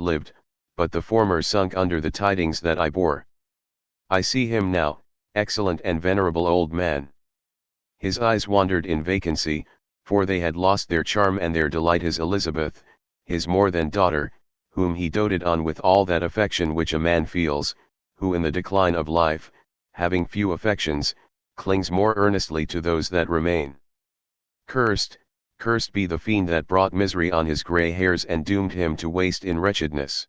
lived, but the former sunk under the tidings that I bore. I see him now, excellent and venerable old man. His eyes wandered in vacancy, for they had lost their charm and their delight. His Elizabeth, his more than daughter, whom he doted on with all that affection which a man feels, who in the decline of life, having few affections, clings more earnestly to those that remain. Cursed, cursed be the fiend that brought misery on his grey hairs and doomed him to waste in wretchedness.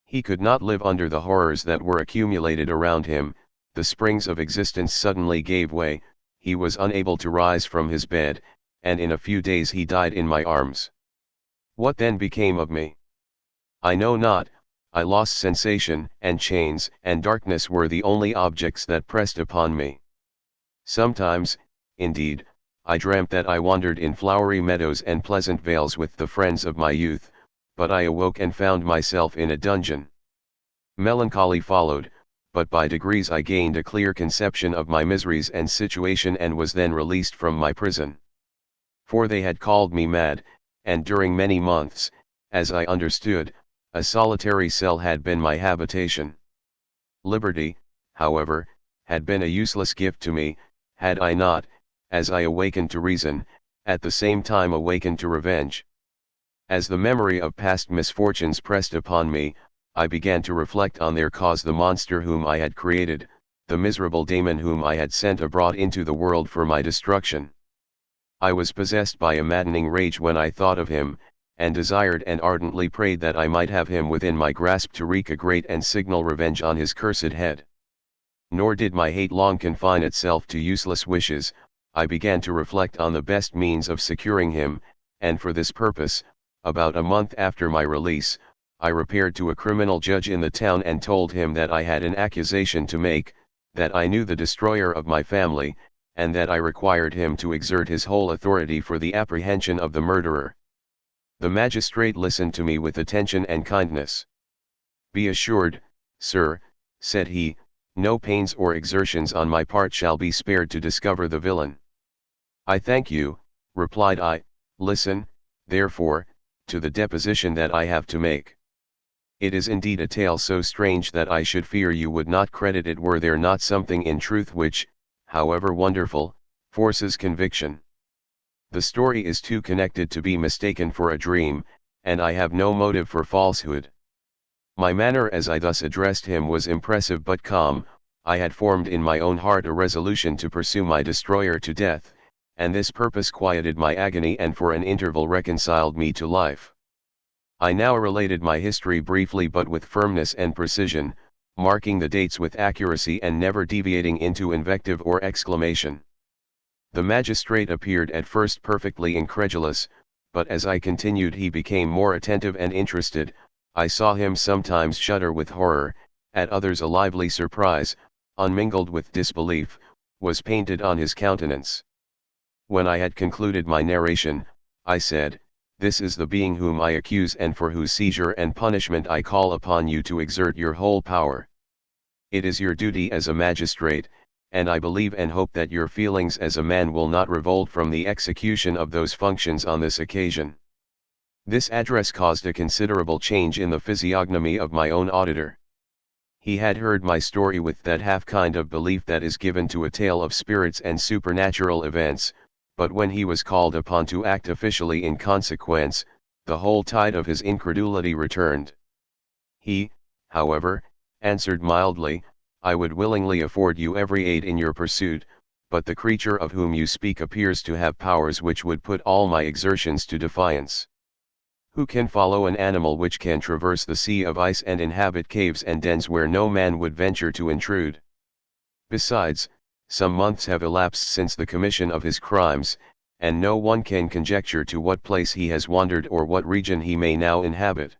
He could not live under the horrors that were accumulated around him. The springs of existence suddenly gave way, he was unable to rise from his bed, and in a few days he died in my arms. What then became of me? I know not. I lost sensation, and chains and darkness were the only objects that pressed upon me. Sometimes, indeed, I dreamt that I wandered in flowery meadows and pleasant vales with the friends of my youth, but I awoke and found myself in a dungeon. Melancholy followed, but by degrees I gained a clear conception of my miseries and situation and was then released from my prison. For they had called me mad, and during many months, as I understood, a solitary cell had been my habitation. Liberty, however, had been a useless gift to me, had I not, as I awakened to reason, at the same time awakened to revenge. As the memory of past misfortunes pressed upon me, I began to reflect on their cause, the monster whom I had created, the miserable daemon whom I had sent abroad into the world for my destruction. I was possessed by a maddening rage when I thought of him, and desired and ardently prayed that I might have him within my grasp to wreak a great and signal revenge on his cursed head. Nor did my hate long confine itself to useless wishes. I began to reflect on the best means of securing him, and for this purpose, about a month after my release, I repaired to a criminal judge in the town and told him that I had an accusation to make, that I knew the destroyer of my family, and that I required him to exert his whole authority for the apprehension of the murderer. The magistrate listened to me with attention and kindness. "Be assured, sir," said he, "no pains or exertions on my part shall be spared to discover the villain." "I thank you," replied I. "Listen, therefore, to the deposition that I have to make. It is indeed a tale so strange that I should fear you would not credit it were there not something in truth which, however wonderful, forces conviction. The story is too connected to be mistaken for a dream, and I have no motive for falsehood." My manner as I thus addressed him was impressive but calm. I had formed in my own heart a resolution to pursue my destroyer to death, and this purpose quieted my agony and for an interval reconciled me to life. I now related my history briefly but with firmness and precision, marking the dates with accuracy and never deviating into invective or exclamation. The magistrate appeared at first perfectly incredulous, but as I continued he became more attentive and interested. I saw him sometimes shudder with horror, at others a lively surprise, unmingled with disbelief, was painted on his countenance. When I had concluded my narration, I said, "This is the being whom I accuse and for whose seizure and punishment I call upon you to exert your whole power. It is your duty as a magistrate, and I believe and hope that your feelings as a man will not revolt from the execution of those functions on this occasion." This address caused a considerable change in the physiognomy of my own auditor. He had heard my story with that half kind of belief that is given to a tale of spirits and supernatural events, but when he was called upon to act officially in consequence, the whole tide of his incredulity returned. He, however, answered mildly, "I would willingly afford you every aid in your pursuit, but the creature of whom you speak appears to have powers which would put all my exertions to defiance. Who can follow an animal which can traverse the sea of ice and inhabit caves and dens where no man would venture to intrude? Besides, some months have elapsed since the commission of his crimes, and no one can conjecture to what place he has wandered or what region he may now inhabit.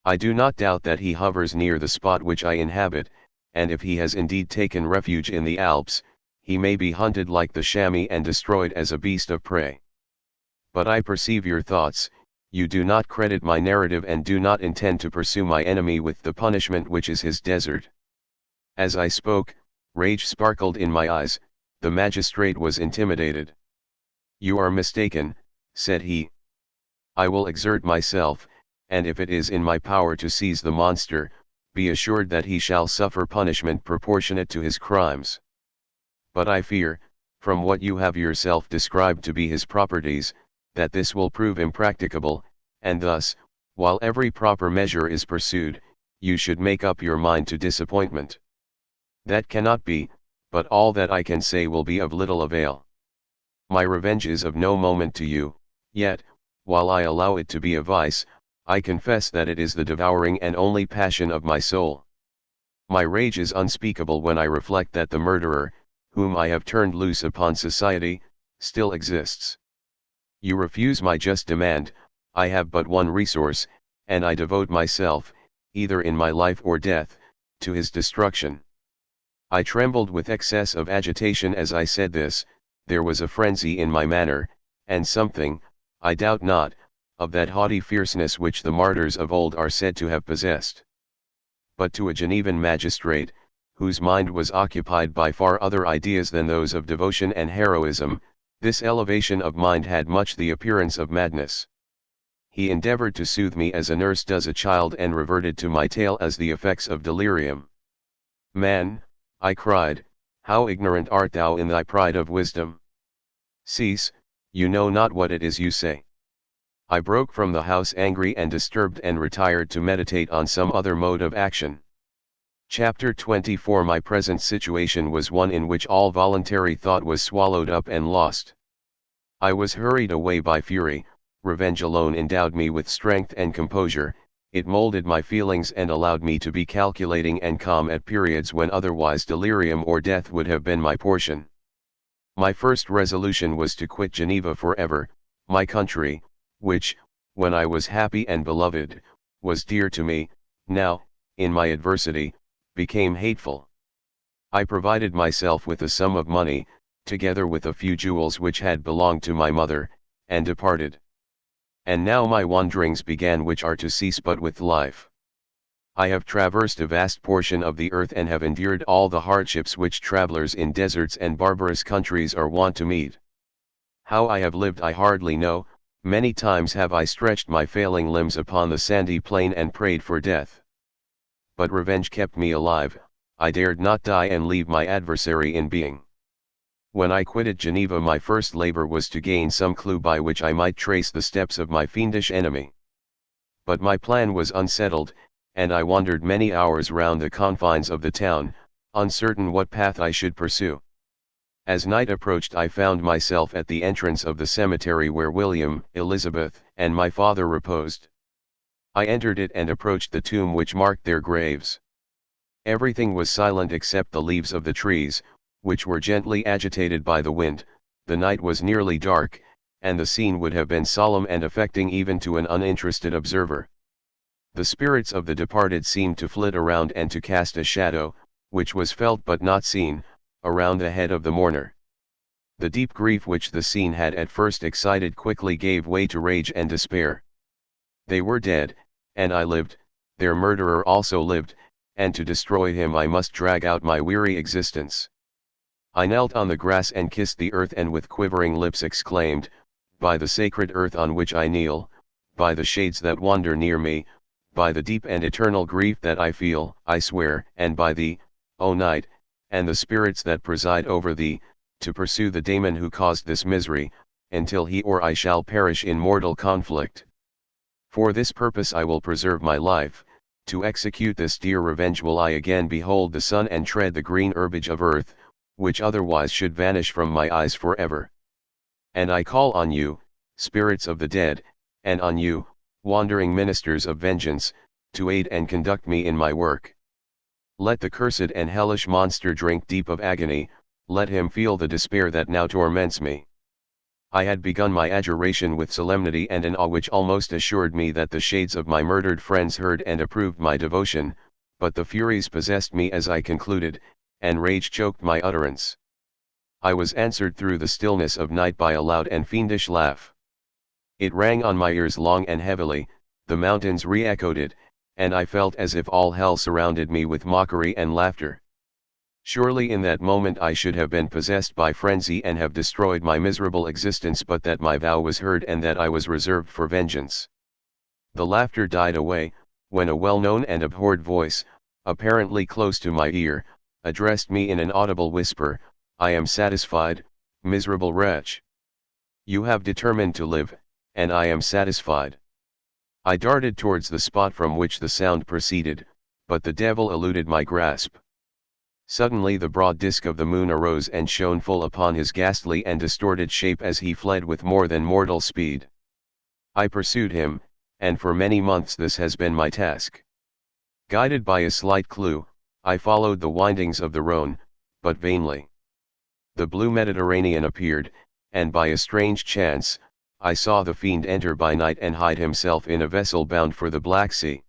I do not doubt that he hovers near the spot which I inhabit, and if he has indeed taken refuge in the Alps, he may be hunted like the chamois and destroyed as a beast of prey. But I perceive your thoughts. You do not credit my narrative and do not intend to pursue my enemy with the punishment which is his desert." As I spoke, rage sparkled in my eyes. The magistrate was intimidated. "You are mistaken," said he. "I will exert myself, and if it is in my power to seize the monster, be assured that he shall suffer punishment proportionate to his crimes. But I fear, from what you have yourself described to be his properties, that this will prove impracticable, and thus, while every proper measure is pursued, you should make up your mind to disappointment. That cannot be, but all that I can say will be of little avail. My revenge is of no moment to you, yet, while I allow it to be a vice, I confess that it is the devouring and only passion of my soul. My rage is unspeakable when I reflect that the murderer, whom I have turned loose upon society, still exists. You refuse my just demand. I have but one resource, and I devote myself, either in my life or death, to his destruction. I trembled with excess of agitation as I said this. There was a frenzy in my manner, and something, I doubt not, of that haughty fierceness which the martyrs of old are said to have possessed. But to a Genevan magistrate, whose mind was occupied by far other ideas than those of devotion and heroism, this elevation of mind had much the appearance of madness. He endeavored to soothe me as a nurse does a child, and reverted to my tale as the effects of delirium. Man, I cried, how ignorant art thou in thy pride of wisdom! Cease, you know not what it is you say. I broke from the house angry and disturbed, and retired to meditate on some other mode of action. Chapter 24. My present situation was one in which all voluntary thought was swallowed up and lost. I was hurried away by fury. Revenge alone endowed me with strength and composure. It molded my feelings and allowed me to be calculating and calm at periods when otherwise delirium or death would have been my portion. My first resolution was to quit Geneva forever, my country, which, when I was happy and beloved, was dear to me, now, in my adversity, became hateful. I provided myself with a sum of money, together with a few jewels which had belonged to my mother, and departed. And now my wanderings began, which are to cease but with life. I have traversed a vast portion of the earth, and have endured all the hardships which travelers in deserts and barbarous countries are wont to meet. How I have lived I hardly know. Many times have I stretched my failing limbs upon the sandy plain and prayed for death. But revenge kept me alive. I dared not die and leave my adversary in being. When I quitted Geneva, my first labor was to gain some clue by which I might trace the steps of my fiendish enemy. But my plan was unsettled, and I wandered many hours round the confines of the town, uncertain what path I should pursue. As night approached, I found myself at the entrance of the cemetery where William, Elizabeth, and my father reposed. I entered it and approached the tomb which marked their graves. Everything was silent except the leaves of the trees, which were gently agitated by the wind. The night was nearly dark, and the scene would have been solemn and affecting even to an uninterested observer. The spirits of the departed seemed to flit around and to cast a shadow, which was felt but not seen, around the head of the mourner. The deep grief which the scene had at first excited quickly gave way to rage and despair. They were dead, and I lived. Their murderer also lived, and to destroy him I must drag out my weary existence. I knelt on the grass and kissed the earth, and with quivering lips exclaimed, by the sacred earth on which I kneel, by the shades that wander near me, by the deep and eternal grief that I feel, I swear, and by thee, O night, and the spirits that preside over thee, to pursue the daemon who caused this misery, until he or I shall perish in mortal conflict. For this purpose I will preserve my life. To execute this dear revenge will I again behold the sun and tread the green herbage of earth, which otherwise should vanish from my eyes forever. And I call on you, spirits of the dead, and on you, wandering ministers of vengeance, to aid and conduct me in my work. Let the cursed and hellish monster drink deep of agony, let him feel the despair that now torments me. I had begun my adjuration with solemnity and an awe which almost assured me that the shades of my murdered friends heard and approved my devotion, but the furies possessed me as I concluded, and rage choked my utterance. I was answered through the stillness of night by a loud and fiendish laugh. It rang on my ears long and heavily, the mountains re-echoed it, and I felt as if all hell surrounded me with mockery and laughter. Surely in that moment I should have been possessed by frenzy and have destroyed my miserable existence, but that my vow was heard and that I was reserved for vengeance. The laughter died away, when a well-known and abhorred voice, apparently close to my ear, addressed me in an audible whisper, "I am satisfied, miserable wretch. You have determined to live, and I am satisfied." I darted towards the spot from which the sound proceeded, but the devil eluded my grasp. Suddenly the broad disk of the moon arose and shone full upon his ghastly and distorted shape as he fled with more than mortal speed. I pursued him, and for many months this has been my task. Guided by a slight clue, I followed the windings of the Rhone, but vainly. The blue Mediterranean appeared, and by a strange chance, I saw the fiend enter by night and hide himself in a vessel bound for the Black Sea.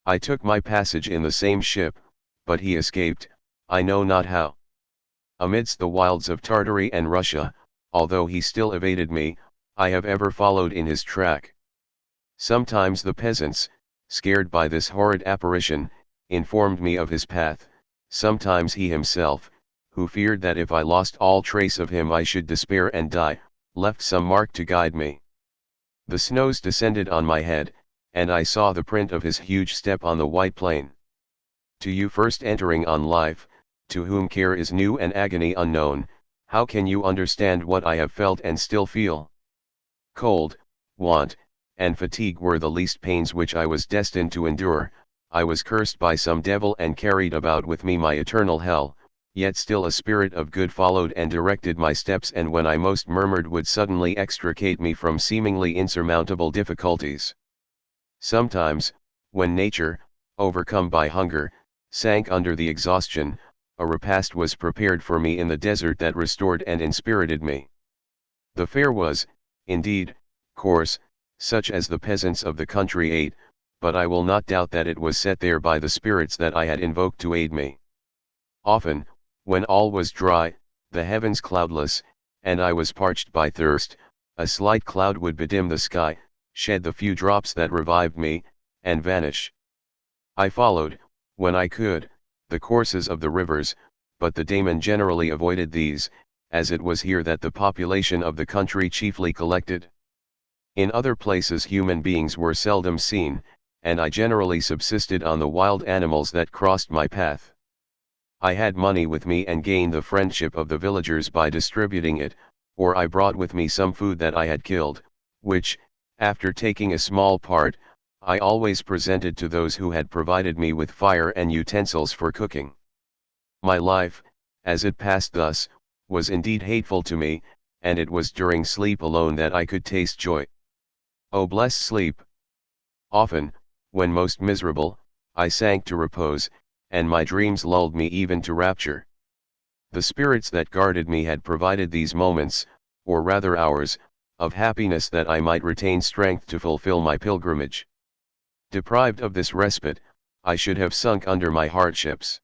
I took my passage in the same ship, but he escaped, I know not how. Amidst the wilds of Tartary and Russia, although he still evaded me, I have ever followed in his track. Sometimes the peasants, scared by this horrid apparition, informed me of his path, sometimes he himself, who feared that if I lost all trace of him I should despair and die, left some mark to guide me. The snows descended on my head, and I saw the print of his huge step on the white plain. To you first entering on life, to whom care is new and agony unknown, how can you understand what I have felt and still feel? Cold, want, and fatigue were the least pains which I was destined to endure. I was cursed by some devil and carried about with me my eternal hell, yet still a spirit of good followed and directed my steps, and when I most murmured would suddenly extricate me from seemingly insurmountable difficulties. Sometimes, when nature, overcome by hunger, sank under the exhaustion, a repast was prepared for me in the desert that restored and inspirited me. The fare was, indeed, coarse, such as the peasants of the country ate, but I will not doubt that it was set there by the spirits that I had invoked to aid me. Often, when all was dry, the heavens cloudless, and I was parched by thirst, a slight cloud would bedim the sky, shed the few drops that revived me, and vanish. I followed, when I could, the courses of the rivers, but the daemon generally avoided these, as it was here that the population of the country chiefly collected. In other places human beings were seldom seen, and I generally subsisted on the wild animals that crossed my path. I had money with me and gained the friendship of the villagers by distributing it, or I brought with me some food that I had killed, which, after taking a small part, I always presented to those who had provided me with fire and utensils for cooking. My life, as it passed thus, was indeed hateful to me, and it was during sleep alone that I could taste joy. Oh, bless sleep! Often, when most miserable, I sank to repose, and my dreams lulled me even to rapture. The spirits that guarded me had provided these moments, or rather hours, of happiness that I might retain strength to fulfill my pilgrimage. Deprived of this respite, I should have sunk under my hardships.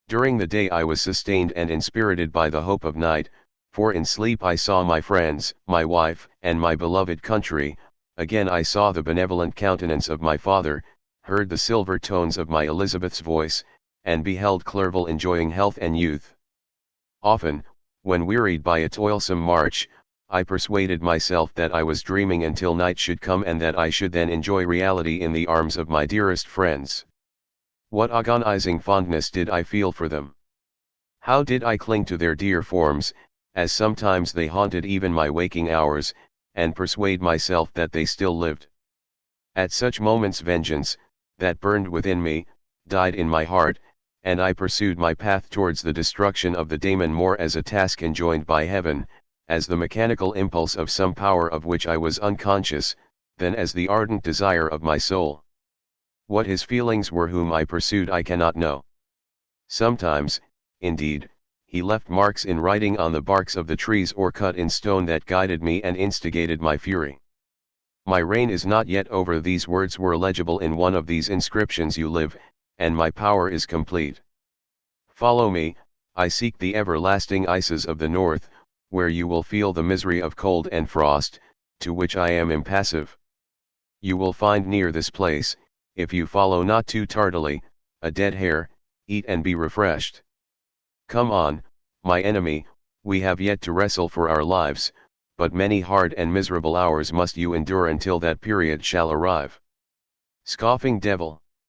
During the day I was sustained and inspirited by the hope of night, for in sleep I saw my friends, my wife, and my beloved country. Again I saw the benevolent countenance of my father, heard the silver tones of my Elizabeth's voice, and beheld Clerval enjoying health and youth. Often, when wearied by a toilsome march, I persuaded myself that I was dreaming until night should come and that I should then enjoy reality in the arms of my dearest friends. What agonizing fondness did I feel for them! How did I cling to their dear forms, as sometimes they haunted even my waking hours, and persuade myself that they still lived. At such moments vengeance, that burned within me, died in my heart, and I pursued my path towards the destruction of the daemon more as a task enjoined by heaven, as the mechanical impulse of some power of which I was unconscious, than as the ardent desire of my soul. What his feelings were whom I pursued I cannot know. Sometimes, indeed, he left marks in writing on the barks of the trees or cut in stone that guided me and instigated my fury. My reign is not yet over. These words were legible in one of these inscriptions: you live, and my power is complete. Follow me, I seek the everlasting ices of the north, where you will feel the misery of cold and frost, to which I am impassive. You will find near this place, if you follow not too tardily, a dead hare, eat and be refreshed. Come on, my enemy, we have yet to wrestle for our lives, but many hard and miserable hours must you endure until that period shall arrive. Scoffing devil!